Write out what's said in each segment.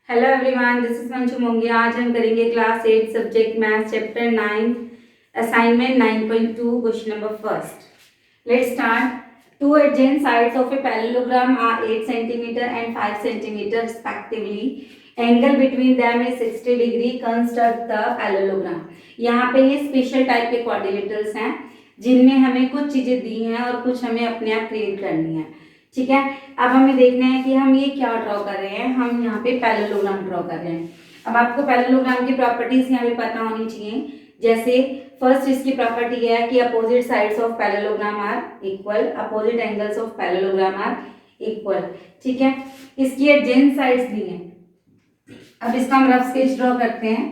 Hello everyone, this is Manju Mongia. आज हम करेंगे class 8 subject math chapter 9 assignment 9.2 question number first. Let's start. Two adjacent sides of a parallelogram are 8 centimeter and 5 centimeter respectively. Angle between them is 60 degree. Construct the parallelogram. यहाँ पे ये special type के quadrilaterals हैं जिनमें हमें कुछ चीजें दी हैं और कुछ हमें अपने आप क्रिएट करनी है। ठीक है, अब हमें देखना है कि हम ये क्या ड्रॉ कर रहे हैं। हम यहाँ पे पैरेललोग्राम ड्रॉ कर रहे हैं। अब आपको पैरेललोग्राम की प्रॉपर्टीज यहाँ पे पता होनी चाहिए। जैसे फर्स्ट इसकी प्रॉपर्टी है कि opposite sides of parallelogram are equal, opposite angles of parallelogram are equal. ठीक है, इसकी एडजेसेंट साइड्स दी हैं। अब इसका हम रफ स्केच ड्रॉ करते हैं।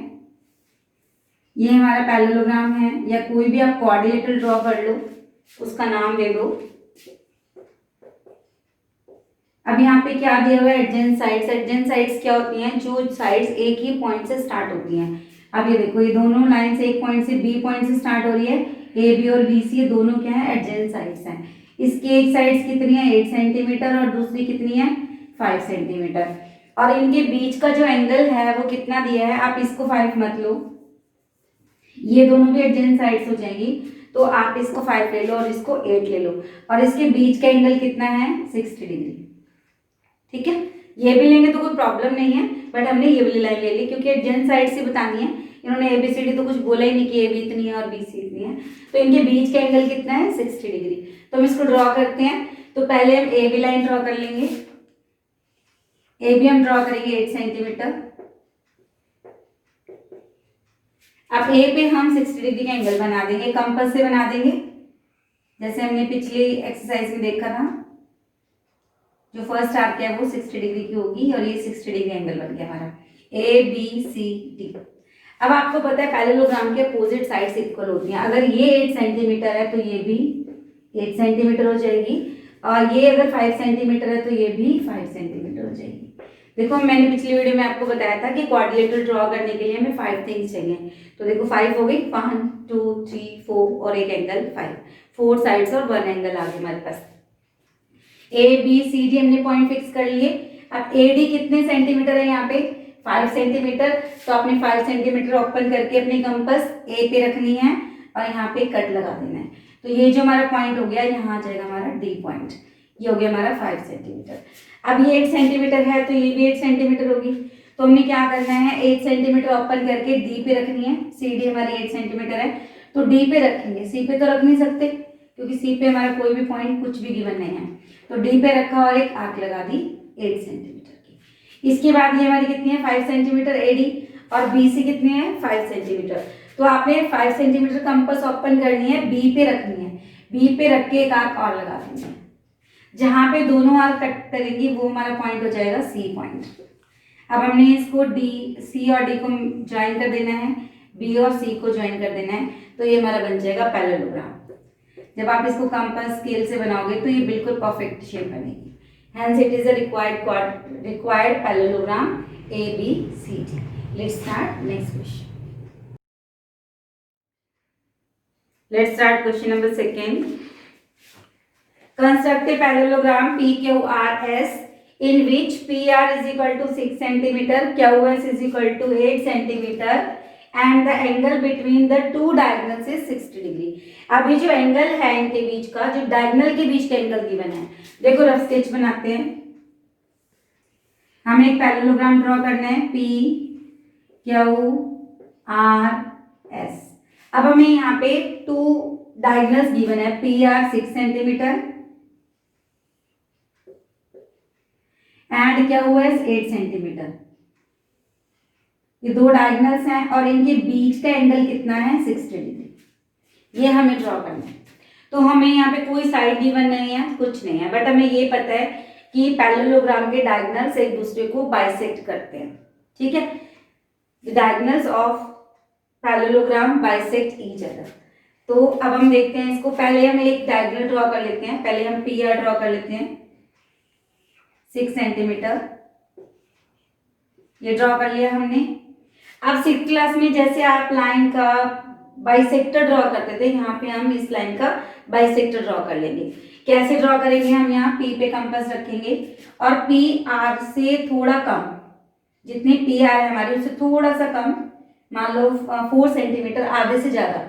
ये हमारा पैरेललोग्राम है, या कोई भी आप क्वाड्रिलेटरल ड्रॉ कर लो, उसका नाम दे दो। अब यहाँ पे क्या दिया हुआ है? Adjacent sides. एडजेसेंट साइड्स क्या होती हैं? जो साइड्स एक ही पॉइंट से स्टार्ट होती हैं। अब ये देखो, ये दोनों लाइंस एक पॉइंट से बी पॉइंट से स्टार्ट हो रही है। ए बी और बी सी ये दोनों क्या है? एडजेसेंट साइड्स हैं। इसकी एक साइड्स कितनी है? 8 सेंटीमीटर और दूसरी कितनी है? 5 सेंटीमीटर। और इनके बीच का जो एंगल है वो कितना दिया है? आप इसको 5 मत लो, ये दोनों भी एडजेसेंट साइड्स हो जाएंगी, तो आप इसको 5 ले लो और इसको 8 ले लो। और इसके बीच का एंगल कितना है? 60 डिग्री। ठीक है, ये भी लेंगे तो कोई प्रॉब्लम नहीं है, बट हमने ये वाली लाइन ले ली क्योंकि एडजेसेंट साइड से बतानी है। इन्होंने एबीसीडी तो कुछ बोला ही नहीं कि ए बी इतनी है और बी सी इतनी है, तो इनके बीच का एंगल कितना है? 60 डिग्री। तो हम इसको ड्रॉ करते हैं। तो पहले हम ए बी लाइन ड्रॉ कर लेंगे। ए बी हम ड्रॉ करेंगे 8 सेंटीमीटर। अब ए पे हम 60 डिग्री का एंगल बना देंगे, कंपास से बना देंगे, जैसे हमने पिछली एक्सरसाइज में देखा था। जो फर्स्ट आर्क है वो 60 डिग्री की होगी और ये 60 डिग्री एंगल बन गया हमारा ए बी सी डी। अब आपको पता है पैरेललोग्राम के अपोजिट साइड्स इक्वल होती हैं। अगर ये 8 सेंटीमीटर है तो ये भी 8 सेंटीमीटर हो जाएगी, और ये अगर 5 सेंटीमीटर है तो ये भी 5 सेंटीमीटर हो जाएगी। देखो, मैंने पिछली वीडियो में आपको बताया था कि क्वाड्रिलेटरल ड्रॉ करने के लिए हमें 5 थिंग्स चाहिए। तो देखो 5 हो गई, 1 2 3 4 और एक एंगल 5, 4 साइड्स और 1 एंगल आ गया हमारे पास। ए बी सी डी हमने पॉइंट फिक्स कर लिए। अब ए डी कितने सेंटीमीटर है? यहाँ पे 5 सेंटीमीटर। तो आपने 5 सेंटीमीटर ओपन करके अपनी कंपास ए पे रखनी है और यहाँ पे कट लगा देना है। तो ये जो हमारा पॉइंट हो गया, यहाँ आ जाएगा हमारा डी पॉइंट। ये हो गया हमारा 5 सेंटीमीटर। अब ये 8 सेंटीमीटर है तो ये भी 8 सेंटीमीटर होगी। तो हमने क्या करना है? 8 सेंटीमीटर ओपन करके डी पे रखनी है। सी डी हमारी 8 सेंटीमीटर है तो डी पे रखेंगे, सी पे तो रख नहीं सकते क्योंकि सी पे हमारा कोई भी पॉइंट कुछ भी गिवन नहीं है। तो डी पे रखा और एक आर्क लगा दी 8 सेंटीमीटर की। इसके बाद ये हमारी कितनी है? 5 सेंटीमीटर एडी, और बी सी कितनी है? 5 सेंटीमीटर। तो आपने 5 सेंटीमीटर कंपास ओपन करनी है, बी पे रखनी है। बी पे रख के एक आर्क और लगा देनी है। जहां पे दोनों आर्क कट करेंगी वो हमारा पॉइंट हो जाएगा सी पॉइंट। अब हमने इसको डी, सी और डी को ज्वाइन कर देना है, बी और सी को ज्वाइन कर देना है। तो ये हमारा बन जाएगा पैरेललोग्राम। जब आप इसको कंपास स्केल से बनाओगे तो ये बिल्कुल परफेक्ट शेप बनेगी। Hence it is a required parallelogram ABCD. Let's start next question. Let's start question number second. Construct a parallelogram PQRS in which PR is equal to 6 centimeter, QS is equal to 8 centimeter and the angle between the two diagonals is 60 degree. अब ये जो angle है इनके बीच का, जो diagonal के बीच का angle given है, देखो रफ स्केच बनाते हैं। हमें एक पैरेललोग्राम ड्रॉ करना है P Q R S। अब हमें यहाँ पे 2 डायगोनल्स गिवन है, PR 6 centimetre and QS 8 centimetre. ये 2 डायगोनल्स हैं और इनके बीच का एंगल कितना है? 60 डिग्री। ये हमें ड्रॉ करना है। तो हमें यहाँ पे कोई साइड गिवन नहीं है, कुछ नहीं है, बट हमें ये पता है कि पैरेललोग्राम के डायगोनल्स एक दूसरे को बाइसेक्ट करते हैं। ठीक है, the diagonals of parallelogram bisect each other. तो अब हम देखते हैं इसको। पहले हम एक डायगोनल ड्रॉ कर लेते हैं। पहले हम पी आर ड्रॉ कर लेते हैं 6 सेंटीमीटर। ये ड्रॉ कर लिया हमने। अब 6th क्लास में जैसे आप लाइन का बाइसेक्टर ड्रॉ करते थे, यहाँ पे हम इस लाइन का बाइसेक्टर ड्रॉ कर लेंगे। कैसे ड्रॉ करेंगे? हम यहाँ P पे कंपास रखेंगे और P R से थोड़ा कम जितनी पी आर है हमारी उससे थोड़ा सा कम, मान लो 4 सेंटीमीटर, आधे से ज़्यादा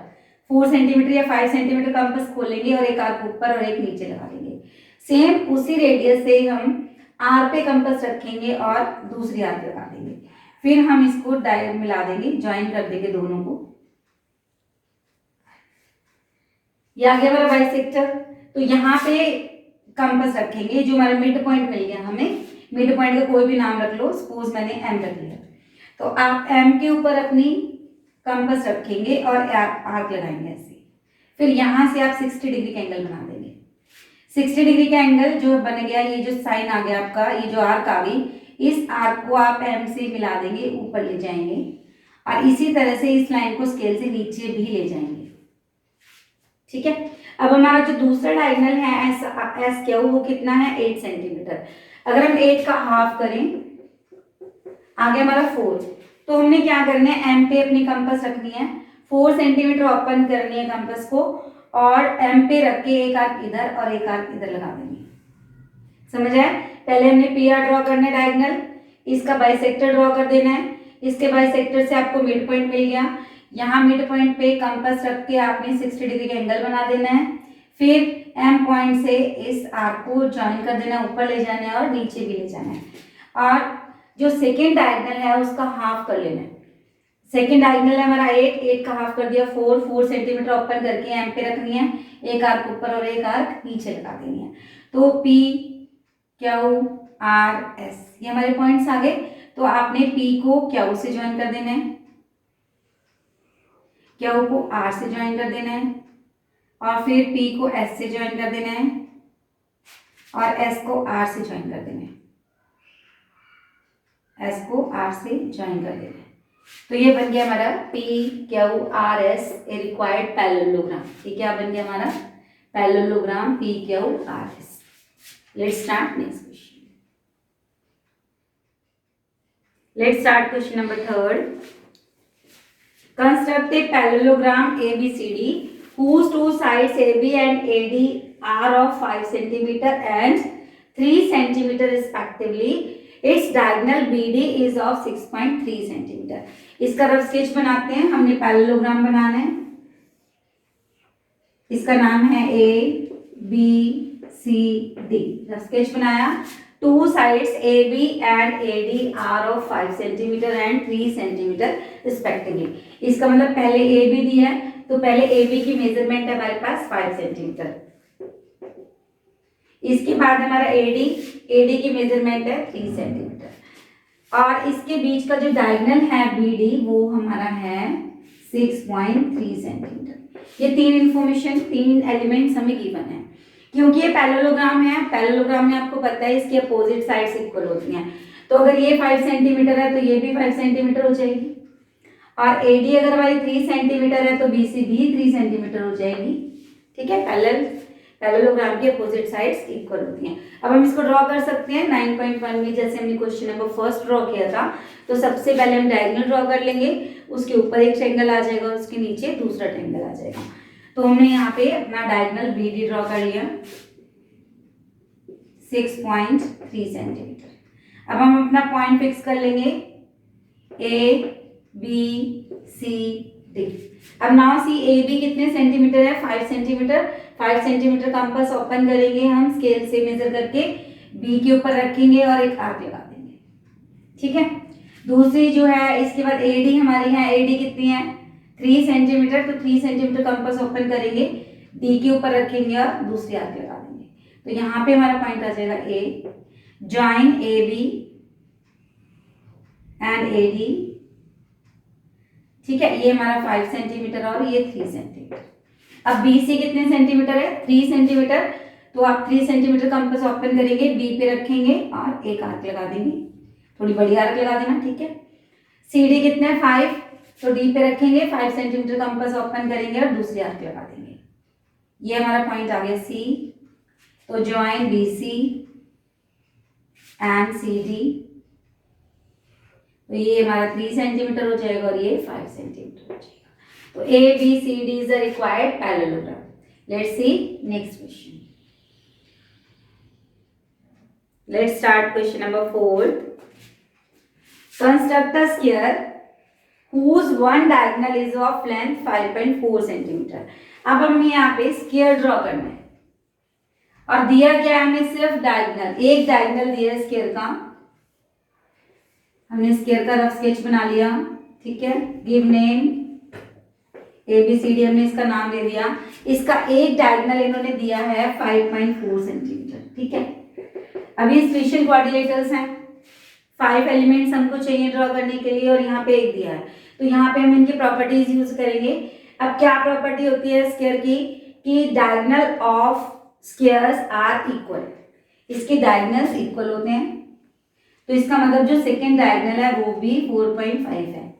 4 सेंटीमीटर या 5 सेंटीमीटर कंपास खोलेंगे और एक आर्क ऊपर और एक नीचे लगा देंगे। सेम उसी रेडियस से हम आर पे कंपास रखेंगे और दूसरी आर पे लगा देंगे। फिर हम इसको मिला देंगे, ज्वाइन कर देंगे दोनों को। ये आ गया हमारा बाइसेक्टर। तो यहाँ पे कंपास रखेंगे, जो हमारा मिड पॉइंट मिल गया हमें, मिड पॉइंट का कोई भी नाम रख लो, सपोज मैंने एम रख लिया। तो आप एम के ऊपर अपनी कंपास रखेंगे और आर्क लगाएंगे ऐसे। फिर यहाँ से आप 60 डिग्री का एंगल बना देंगे। 60 डिग्री का एंगल जो बन गया, ये जो साइन आ गया आपका, ये जो आर्क आ गई, इस आर्क को आप एम से मिला देंगे, ऊपर ले जाएंगे और इसी तरह से इस लाइन को स्केल से नीचे भी ले जाएंगे। ठीक है। अब हमारा जो दूसरा डायगोनल है एस क्या वो कितना है, 8 सेंटीमीटर। अगर हम 8 का हाफ करें, आ गया हमारा 4। तो हमने क्या करना है, एम पे अपनी कंपास रखनी है, 4 सेंटीमीटर ओपन करनी है कंपास को और एम पे रख के एक आर्क इधर और एक आर्क इधर लगा देंगे। समझ आए? पहले हमने पी आर ड्रॉ करना है डायगोनल, इसका बाइसेक्टर ड्रॉ कर देना है। इसके बाइसेक्टर से आपको मिड पॉइंट मिल गया, यहाँ मिड पॉइंट पे कंपास रख के आपने 60 डिग्री का एंगल बना देना है। फिर एम पॉइंट से इस आर्क को ज्वाइन कर देना, ऊपर ले जाना है और नीचे भी ले जाना है। और जो सेकेंड डायगोनल है उसका हाफ कर लेना है। सेकेंड डायगोनल है हमारा 8 का हाफ कर दिया 4 सेंटीमीटर ओपन करके एम पे रखनी है, एक आर्क ऊपर और एक आर्क नीचे लगा देनी है। तो पी क्यू आर एस ये हमारे पॉइंट्स आ गए। तो आपने पी को क्यू से ज्वाइन कर देना है, क्यू को आर से ज्वाइन कर देना है और फिर पी को एस से ज्वाइन कर देना है और एस को आर से ज्वाइन कर देना है, एस को आर से ज्वाइन कर देना है। तो ये बन गया हमारा P Q R S A required parallelogram. ये क्या बन गया हमारा parallelogram P Q R S. Let's start next question. Let's start question number 3rd। Construct a parallelogram ABCD whose two sides AB and AD are of 5 cm and 3 cm respectively. Its diagonal BD is of 6.3 cm. इसका rough sketch बनाते हैं। हमने parallelogram बनाना है, इसका नाम है ABCD। Rough sketch बनाया। Two sides AB and AD are of 5 cm and 3 cm respectively. इसका मतलब पहले AB दिया है तो पहले AB की मेजरमेंट है हमारे पास 5 सेंटीमीटर। इसके बाद हमारा AD की मेजरमेंट है 3 सेंटीमीटर और इसके बीच का जो डायगोनल है BD वो हमारा है 6.3 सेंटीमीटर। ये तीन इंफॉर्मेशन, तीन एलिमेंट्स हमें गिवन है। क्योंकि ये पैरेललोग्राम है, पैरेललोग्राम में आपको पता है इसकी अपोजिट साइड्स इक्वल होती हैं। तो अगर ये 5 सेंटीमीटर है तो ये भी 5 सेंटीमीटर हो जाएगी और AD अगर हमारी 3 सेंटीमीटर है तो BC भी 3 सेंटीमीटर हो जाएगी। ठीक है, पैरेललोग्राम की अपोजिट साइड्स इक्वल होती हैं। अब हम इसको ड्रॉ कर सकते हैं 9.1 में, जैसे हमने क्वेश्चन नंबर 1 ड्रॉ किया था। तो सबसे पहले हम डायगोनल ड्रॉ कर लेंगे, उसके ऊपर एक ट्रायंगल आ जाएगा, उसके नीचे दूसरा ट्रायंगल आ जाएगा। तो हमने यहाँ पे अपना डायगोनल BD ड्रॉ कर लिया 6.3 सेंटीमीटर। अब हम अपना पॉइंट फिक्स कर लेंगे ABCD। अब नाउ सी AB कितने सेंटीमीटर है, 5 सेंटीमीटर। 5 सेंटीमीटर कंपास ओपन करेंगे हम स्केल से मेजर करके, B के ऊपर रखेंगे और एक आर्क लगा देंगे। ठीक है। दूसरी जो है इसके बाद AD हमारी है, AD कितनी है 3 सेंटीमीटर। तो 3 सेंटीमीटर कंपास ओपन करेंगे, D के ऊपर रखेंगे और दूसरी आर्क लगा देंगे। तो यहाँ पे हमारा पॉइंट आ जाएगा A, join AB and AD। ठीक है, ये हमारा 5 सेंटीमीटर और ये 3 सेंटीमीटर। अब BC कितने सेंटीमीटर है, 3 सेंटीमीटर। तो आप 3 सेंटीमीटर कंपास ओपन करेंगे, B पे रखेंगे और एक आर्क लगा देंगे, थोड़ी बड़ी आर्क लगा देना। ठीक है। CD कितने है 5, तो D पे रखेंगे, 5 सेंटीमीटर कंपास ओपन करेंगे और दूसरी आर्क लगा देंगे। ये हमारा पॉइंट आ गया C। तो ज्वाइन BC एंड CD। तो ये हमारा 3 सेंटीमीटर हो जाएगा और ये 5 सेंटीमीटर हो जाएगा। तो ABCD is a required parallelogram. Let's see next question. Let's start question number 4. Construct a square whose one diagonal is of length 5.4 centimetre. अब हमें यहाँ पे स्क्वायर ड्रॉ करना है और दिया क्या है हमें, सिर्फ डायगोनल, एक डायगोनल दिया है स्क्वायर का। हमने स्क्वायर का रफ स्केच बना लिया, ठीक है। गिव नेम ABCD, हमने इसका नाम दे दिया। इसका एक डायगोनल इन्होंने दिया है 5.4 सेंटीमीटर, ठीक है। अभी स्पेशल क्वाड्रिलेटरल्स हैं, 5 एलिमेंट्स हमको चाहिए ड्रॉ करने के लिए और यहाँ पे एक दिया है, तो यहाँ पे हम इनकी प्रॉपर्टीज यूज करेंगे। अब क्या प्रॉपर्टी होती है स्क्वायर की कि diagonal of squares are equal, इसके डायगोनल्स इक्वल होते हैं, तो इसका मतलब जो सेकंड डायगोनल है वो भी 4.5 है।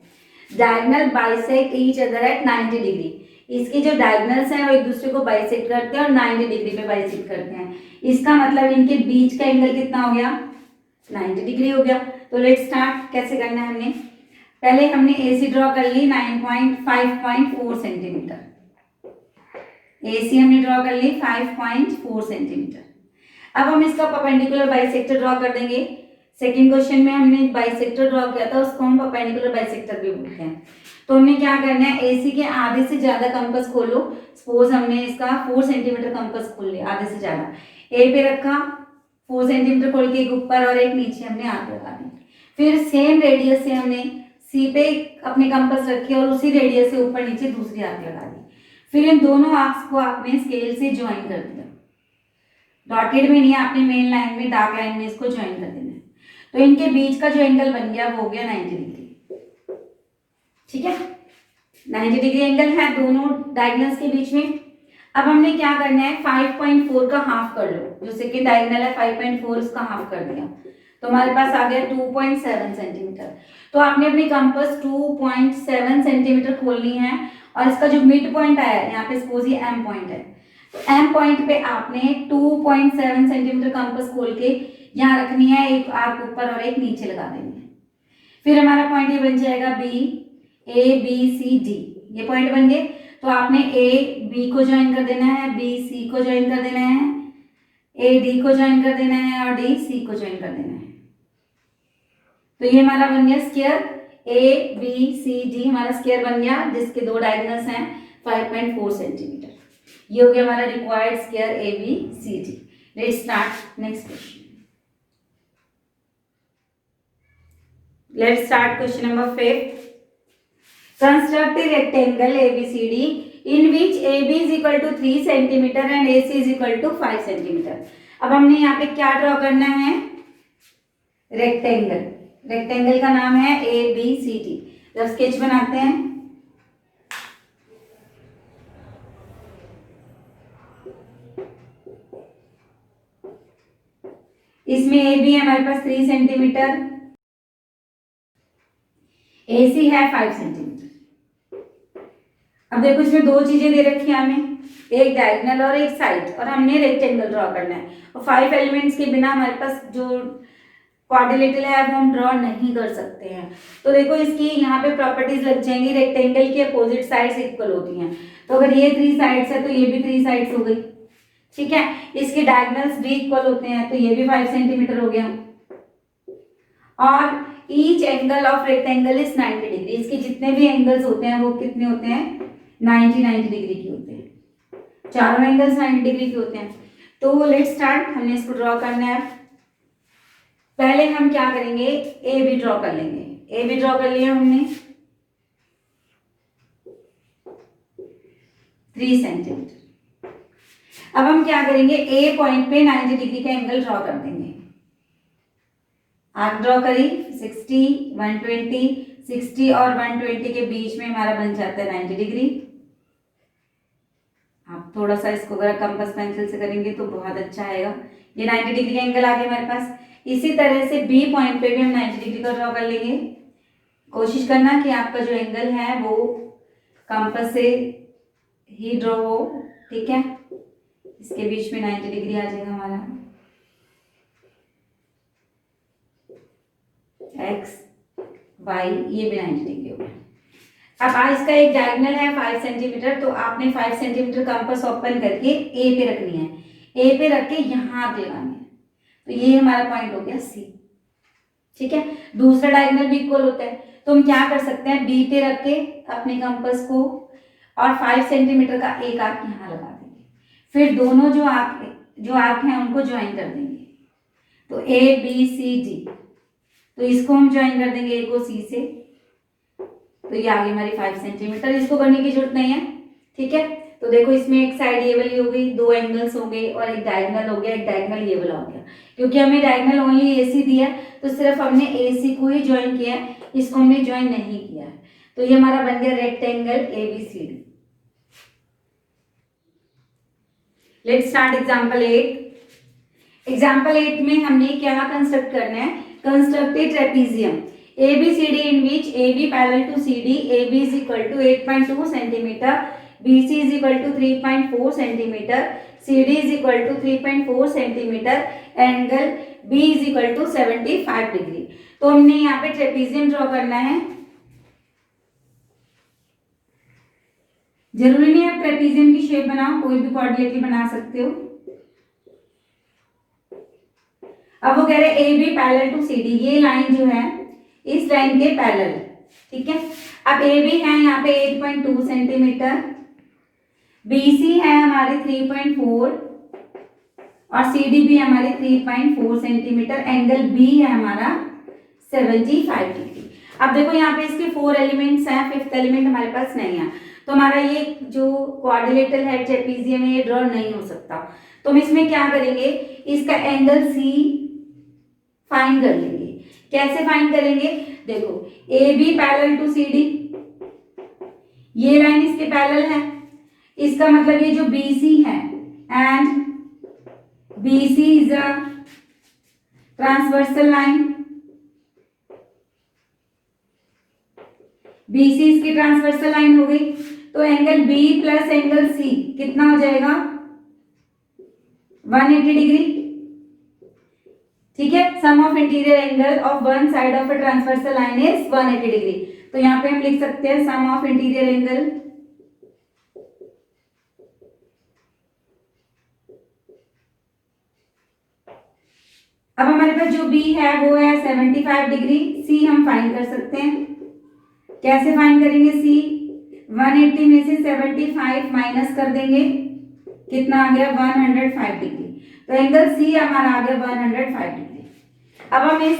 Diagonal bisect each other at 90 degree, इसके जो डायगोनल्स हैं वो एक दूसरे को बाइसेक्ट करते हैं और 90 डिग्री पे बाइसेक्ट करते हैं। इसका मतलब इनके बीच का एंगल कितना हो गया, 90 डिग्री हो गया। तो लेट्स स्टार्ट, कैसे करना है हमने, पहले हमने AC ड्रॉ कर ली 5.4 सेंटीमीटर, AC हमने ड्रॉ कर ली 5.4 सेंटीमीटर। अब हम इसका परपेंडिकुलर बाइसेक्टर ड्रॉ कर देंगे। सेकंड क्वेश्चन में हमने बाइसेक्टर ड्रॉ किया था, उसको हम परपेंडिकुलर बाइसेक्टर भी बोलते हैं। तो हमने क्या करना है, AC के आधे से ज्यादा कंपास खोलो। सपोज हमने इसका 4 सेंटीमीटर कंपास खोल लिया, आधे से ज्यादा A पे रखा, 4 सेंटीमीटर खोल के एक ऊपर और एक नीचे हमने आर्क लगा दी। फिर सेम रेडियस से हमने C पे अपने कंपास रखे और उसी रेडियस से ऊपर नीचे दूसरी आर्क लगा दी। फिर इन दोनों आर्क्स को आपने स्केल से ज्वाइन कर दिया, डॉटेड में नहीं, आपने मेन लाइन में, डार्क लाइन में इसको ज्वाइन कर देना है। तो इनके बीच का जो एंगल बन गया वो हो गया 90 डिग्री, ठीक है। 90 डिग्री एंगल है दोनों डायगोनल्स के बीच में। अब हमने क्या करना है, 5.4 का हाफ कर लो, जो सेकेंड डायगोनल है 5.4 उसका हाफ कर दिया, तो हमारे पास आ गया 2.7 सेंटीमीटर। तो आपने अपनी कंपास 2.7 सेंटीमीटर खोलनी है और इसका जो मिड पॉइंट आया है यहाँ पे, सपोज ये M पॉइंट है, तो M पॉइंट पे आपने 2.7 सेंटीमीटर कंपास खोल के यहाँ रखनी है, एक आर्क ऊपर और एक नीचे लगा देनी है। फिर हमारा पॉइंट ये बन जाएगा ABCD, ये पॉइंट बन गए। तो आपने AB को ज्वाइन कर देना है, BC को ज्वाइन कर देना है, AD को ज्वाइन कर देना है और DC को ज्वाइन कर देना है। तो ये हमारा बन गया स्क्वायर ABCD, हमारा स्क्वायर बन गया जिसके दो डायगोनल्स हैं 5.4 सेंटीमीटर। ये हो गया हमारा required square ABCD। Let's start next question. Let's start question number 5. Construct a rectangle ABCD in which AB is equal to 3 cm and AC is equal to 5 cm. अब हमने यहाँ पे क्या ड्रॉ करना है, रेक्टेंगल। रेक्टेंगल का नाम है ABCD। जब स्केच बनाते हैं, इसमें AB है हमारे पास 3 सेंटीमीटर, AC है 5 सेंटीमीटर। अब देखो इसमें दो चीजें दे रखी है हमें, एक डायगोनल और एक साइड, और हमने रेक्टेंगल ड्रॉ करना है। और 5 एलिमेंट्स के बिना हमारे पास जो क्वाड्रिलेटरल है वो हम ड्रॉ नहीं कर सकते हैं। तो देखो इसकी यहाँ पे प्रॉपर्टीज लग जाएंगी, रेक्टेंगल की अपोजिट साइड्स इक्वल होती हैं। तो अगर ये 3 साइड्स है तो ये भी 3 साइड्स हो गई, ठीक है। इसके डायगोनल्स भी इक्वल होते हैं, तो ये भी 5 सेंटीमीटर हो गया। और each angle of rectangle is 90 degree, इसके जितने भी एंगल्स होते हैं वो कितने होते हैं, 90 डिग्री के होते हैं, चारों एंगल्स 90 डिग्री के होते हैं। तो लेट्स स्टार्ट, हमने इसको ड्रॉ करना है। पहले हम क्या करेंगे, ए बी ड्रॉ कर लेंगे। ए बी ड्रॉ कर लिया हमने 3 सेंटीमीटर। अब हम क्या करेंगे, ए पॉइंट पे 90 डिग्री का एंगल ड्रॉ कर देंगे। आर्क ड्रॉ करी 60, 120, 60 और 120 के बीच में हमारा बन जाता है 90 डिग्री। आप थोड़ा सा इसको अगर कंपास पेंसिल से करेंगे तो बहुत अच्छा आएगा। ये 90 डिग्री का एंगल आ गया हमारे पास। इसी तरह से बी पॉइंट पे भी हम 90 डिग्री का ड्रॉ कर लेंगे। कोशिश करना कि आपका जो एंगल है वो कंपास से ही ड्रॉ हो, ठीक है। इसके बीच में 90 डिग्री आ जाएगा हमारा। एक्स वाई ये भी 90 डिग्री हो गया। अब आज का एक डायगोनल है 5 सेंटीमीटर, तो आपने 5 सेंटीमीटर कंपास ओपन करके ए पे रखनी है। ए पे रख के यहाँ लगानी है, तो ये हमारा पॉइंट हो गया सी। ठीक है, दूसरा डायगोनल भी इक्वल होता है। तो हम क्या कर सकते हैं, बी पे रख के अपने कंपास को और 5 सेंटीमीटर का एक आर्क यहाँ लगा देंगे, फिर दोनों जो आर्क हैं उनको ज्वाइन कर देंगे। तो ए बी सी डी, तो इसको हम ज्वाइन कर देंगे ए को सी से, तो ये आ गई हमारी 5 सेंटीमीटर। इसको करने की जरूरत नहीं है, ठीक है। तो देखो इसमें एक साइड ये वाली हो गई, दो एंगल्स हो गए और एक डायगोनल हो गया, एक डायगोनल ये वाला हो गया। क्योंकि हमें डायगोनल ओनली एसी दिया है तो सिर्फ हमने एसी को ही ज्वाइन किया है, इसको हमने ज्वाइन नहीं किया है। तो ये हमारा बन गया rectangle ABCD। Let's start example 8। Example 8 में हमने क्या कंस्ट्रक्ट करना है, construct A trapezium ABCD in which AB parallel to CD, AB is equal to 8.2 centimeter, BC is equal to 3.4 centimeter, CD is equal to 3.4 centimeter, angle B is equal to 75 degree। तो हमने यहाँ पे trapezium draw करना है। जरूरी नहीं है trapezium की शेप बनाओ, कोई भी क्वाड्रिलेटरल बना सकते हो। अब वो कह रहे AB पैरेलल टू CD, ये लाइन जो है इस लाइन के पैरेलल, ठीक है। अब AB है यहाँ पे 8.2 सेंटीमीटर, BC है हमारी 3.4 और CD भी हमारी 3.4 सेंटीमीटर, एंगल B है हमारा 75 डिग्री। अब देखो यहाँ पे इसके 4 एलिमेंट्स हैं, 5th एलिमेंट हमारे पास नहीं है, तो हमारा ये जो क्वाड्रिलेटरल है ट्रेपीजियम है ये ड्रॉ नहीं हो सकता। तो हम इसमें क्या करेंगे, इसका एंगल C फाइंड कर लेंगे। कैसे फाइंड करेंगे, देखो AB पैरेलल टू CD, ये लाइन इसके पैरेलल है, इसका मतलब ये जो BC है and BC is a transversal line, BC इसकी ट्रांसवर्सल लाइन हो गई। तो angle B plus angle C कितना हो जाएगा, 180 डिग्री, ठीक है। Sum of interior angle of one side of a transversal line is 180 degree. तो यहाँ पे हम लिख सकते हैं सम ऑफ इंटीरियर एंगल अब हमारे पास जो B है वो है 75 डिग्री, C हम फाइंड कर सकते हैं। कैसे फाइंड करेंगे, C 180 में से 75 माइनस कर देंगे, कितना आ गया 105 डिग्री। तो एंगल C हमारा आ गया 105 डिग्री। अब हम इस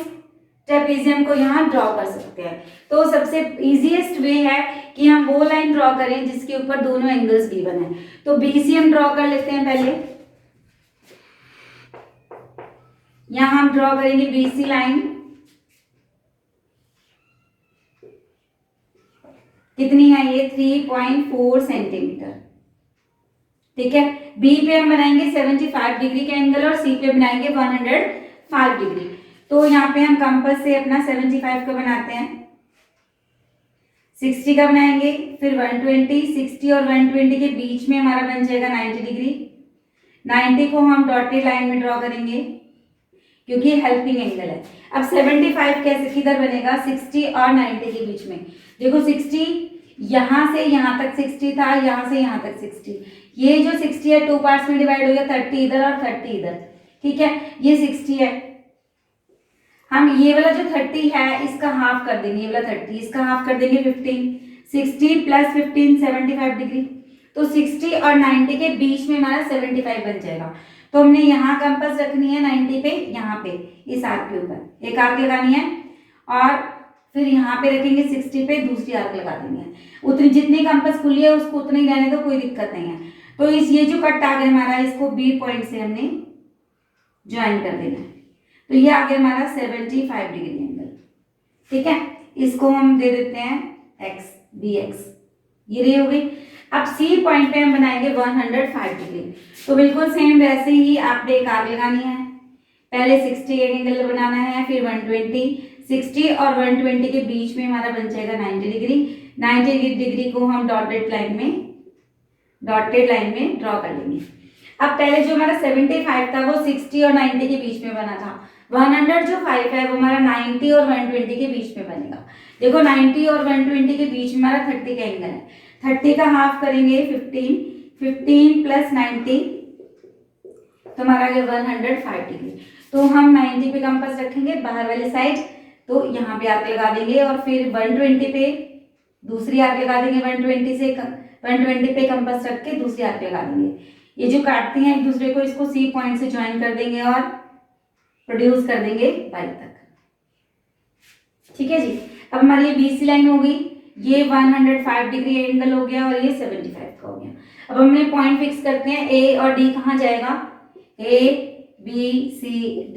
ट्रेपीजियम को यहाँ ड्रॉ कर सकते हैं। तो सबसे इजीएस्ट वे है कि हम वो लाइन ड्रॉ करें जिसके ऊपर दोनों एंगल्स भी बने। तो BC हम ड्रॉ कर लेते हैं पहले। यहाँ हम ड्रॉ करेंगे BC लाइन, कितनी है ये 3.4 सेंटीमीटर, ठीक है। B पे हम बनाएंगे 75 डिग्री का एंगल और C पे बनाएंगे 105 डिग्री। तो यहाँ पे हम कंपास से अपना 75 का बनाते हैं, 60 का बनाएंगे, फिर 120, 60 और 120 के बीच में हमारा बन जाएगा 90 डिग्री। 90 को हम डॉटेड लाइन में ड्रॉ करेंगे क्योंकि हेल्पिंग एंगल है। अब 75 कैसे किधर बनेगा, 60 और 90 के बीच में। देखो 60 यहाँ से यहाँ तक 60 था, यहाँ से यहाँ तक 60, ये जो 60 है 2 पार्ट्स में डिवाइड हो गया, 30 इधर और 30 इधर, ठीक है। ये 60 है, हम ये वाला जो 30 है इसका हाफ कर देंगे, ये वाला 30 इसका हाफ कर देंगे 15, 60 प्लस 15 75 डिग्री। तो 60 और 90 के बीच में हमारा 75 बन जाएगा। तो हमने यहाँ कंपास रखनी है 90 पे, यहाँ पे इस आर्क के ऊपर एक आर्क लगानी है और फिर यहाँ पे रखेंगे 60 पे दूसरी आर्क लगा देंगे। उतनी जितनी कंपास खुली है उसको उतनी ही रहने दो, कोई दिक्कत नहीं है। तो इस ये जो कट आ गया हमारा, इसको B पॉइंट से हमने ज्वाइन कर देना है। तो ये आ गया हमारा 75 डिग्री एंगल, ठीक है। इसको हम दे देते हैं x, bx, ये रही हो गई। अब C पॉइंट पे हम बनाएंगे 105 डिग्री। तो बिल्कुल सेम वैसे ही आपने एक आर्क लगानी है, पहले 60 एंगल बनाना है, फिर 120, 60 और 120 के बीच में हमारा बन जाएगा 90 डिग्री। 90 डिग्री को हम डॉटेड लाइन में ड्रॉ कर लेंगे। अब पहले जो हमारा 75 था वो 60 और 90 के बीच में बना था, 105 है वो हमारा 90 और 120 के बीच में बनेगा। देखो 90 और 120 के बीच में हमारा 30 का एंगल है, 30 का हाफ करेंगे 15, 15 प्लस 90 तो हमारा आ गया 105 डिग्री। तो हम 90 पे कंपास रखेंगे बाहर वाली साइड, तो यहाँ पे आर्क लगा देंगे और फिर 120 पे दूसरी आर्क लगा देंगे, 120 पे कंपास रख के दूसरी आर्क लगा देंगे। ये जो काटती हैं एक दूसरे को, इसको सी पॉइंट से ज्वाइन कर देंगे और प्रोड्यूस कर देंगे बाई तक। ठीक है जी। अब हमारी ये BC लाइन हो गई, ये 105 डिग्री एंगल हो गया और ये 75 का हो गया। अब हमने पॉइंट फिक्स करते हैं, A और D कहाँ जाएगा, A B C D,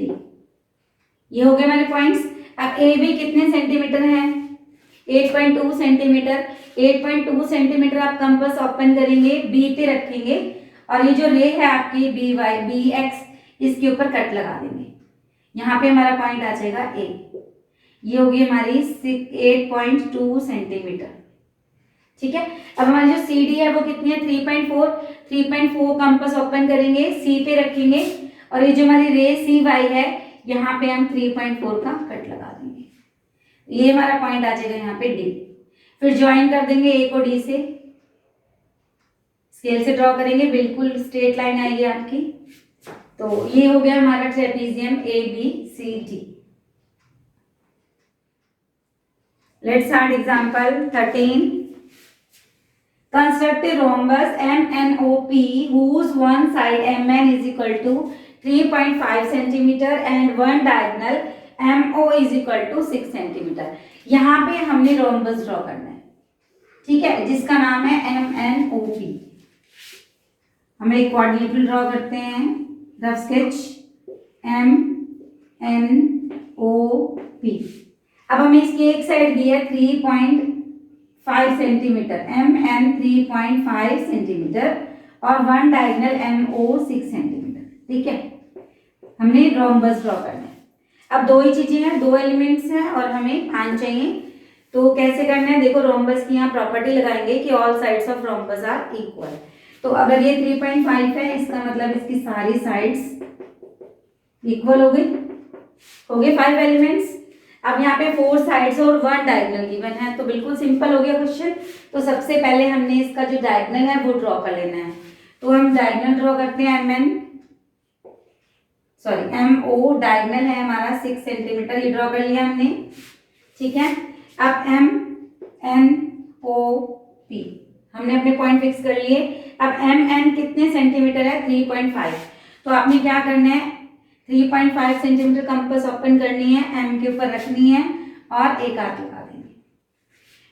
ये हो गए हमारे पॉइंट्स। अब A B कितने सेंटीमीटर है, 8.2 सेंटीमीटर। 8.2 सेंटीमीटर आप कंपास ओपन करेंगे, B पे रखेंगे और ये जो रे है आपकी BX, इसके ऊपर कट लगा देंगे। यहाँ पे हमारा पॉइंट आ जाएगा A। ये होगी हमारी 8.2 सेंटीमीटर। ठीक है। अब हमारी जो CD है वो कितनी है, 3.4 कंपास ओपन करेंगे, C पे रखेंगे और ये जो हमारी रे CY है यहाँ पे हम 3.4 का कट लगा देंगे। ये हमारा पॉइंट आ जाएगा यहाँ पे D। फिर ज्वाइन कर देंगे A को D से, स्केल से ड्रॉ करेंगे, बिल्कुल स्ट्रेट लाइन आएगी आपकी। तो ये हो गया हमारा trapezium ABCD। Let's start example 13. Construct a rhombus MNOP whose one side MN is equal to 3.5 centimeter and one diagonal MO is equal to 6 centimeter. यहाँ पे हमने rhombus ड्रॉ करना है, ठीक है, जिसका नाम है MNOP। हम एक कोऑर्डिनेट ड्रॉ करते हैं, रफ स्केच MNOP। अब हमें इसकी एक साइड दी है 3.5 सेंटीमीटर, MN 3.5 सेंटीमीटर और वन डायगोनल MO 6 सेंटीमीटर। ठीक है, हमने रोम्बस ड्रॉ करना है। अब दो ही चीजें हैं, दो एलिमेंट्स हैं और हमें 5 चाहिए। तो कैसे करना है, देखो रोम्बस की यहाँ प्रॉपर्टी लगाएंगे कि all sides of rhombus are equal. तो अगर ये 3.5 है, इसका मतलब इसकी सारी साइड्स इक्वल हो गए 5 एलिमेंट्स। अब यहाँ पे 4 साइड्स और 1 डायगोनल गिवन है, तो बिल्कुल सिंपल हो गया क्वेश्चन। तो सबसे पहले हमने इसका जो डायगोनल है वो ड्रॉ कर लेना है। तो हम डायगोनल ड्रॉ करते हैं, MO डायगोनल है हमारा 6 सेंटीमीटर, ये ड्रॉ कर लिया हमने। ठीक है, अब MNOP हमने अपने पॉइंट फिक्स कर लिए। अब MN कितने सेंटीमीटर है, 3.5। तो आपने क्या करना है, 3.5 सेंटीमीटर कंपास ओपन करनी है, M के ऊपर रखनी है और एक आर्क लगा देंगे।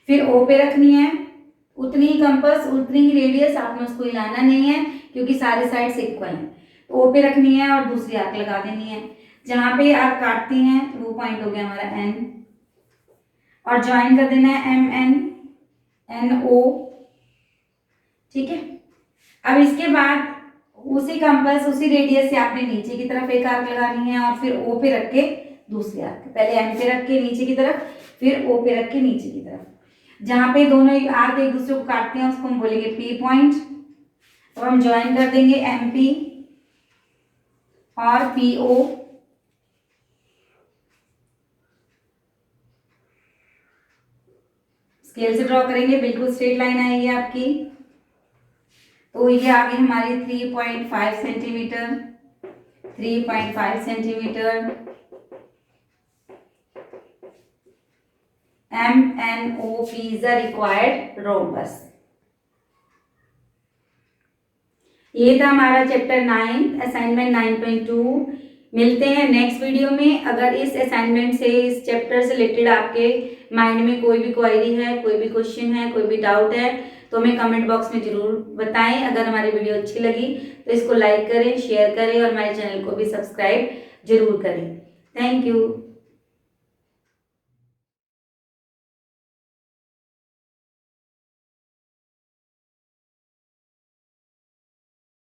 फिर O पे रखनी है, उतनी ही कंपास उतनी ही रेडियस, आपने उसको हिलाना नहीं है क्योंकि सारे साइड्स इक्वल हैं। तो O पे रखनी है और दूसरी आर्क लगा देनी है। जहाँ पे आर्क काटती हैं वो पॉइंट हो गया हमारा N और ज्वाइन कर देना है MNO। ठीक है, अब इसके बाद उसी कंपास उसी रेडियस से आपने नीचे की तरफ एक आर्क लगानी है और फिर O पे रख के दूसरी आर्क, पहले M पे रख के नीचे की तरफ, फिर O पे रख के नीचे की तरफ। जहाँ पे दोनों आर्क एक दूसरे को काटते हैं उसको हम बोलेंगे P पॉइंट। तो हम ज्वाइन कर देंगे MP और PO। स्केल से ड्रॉ करेंगे, बिल्कुल स्ट्रेट लाइन आएगी आपकी। तो ये आ गई हमारी 3.5 centimetre, 3.5 centimetre MNOP is the required rhombus। ये था हमारा चैप्टर 9 असाइनमेंट 9.2। मिलते हैं नेक्स्ट वीडियो में। अगर इस असाइनमेंट से, इस चैप्टर से रिलेटेड आपके माइंड में कोई भी क्वेरी है, कोई भी क्वेश्चन है, कोई भी डाउट है तो हमें कमेंट बॉक्स में जरूर बताएं। अगर हमारी वीडियो अच्छी लगी तो इसको लाइक करें, शेयर करें और हमारे चैनल को भी सब्सक्राइब जरूर करें। Thank you.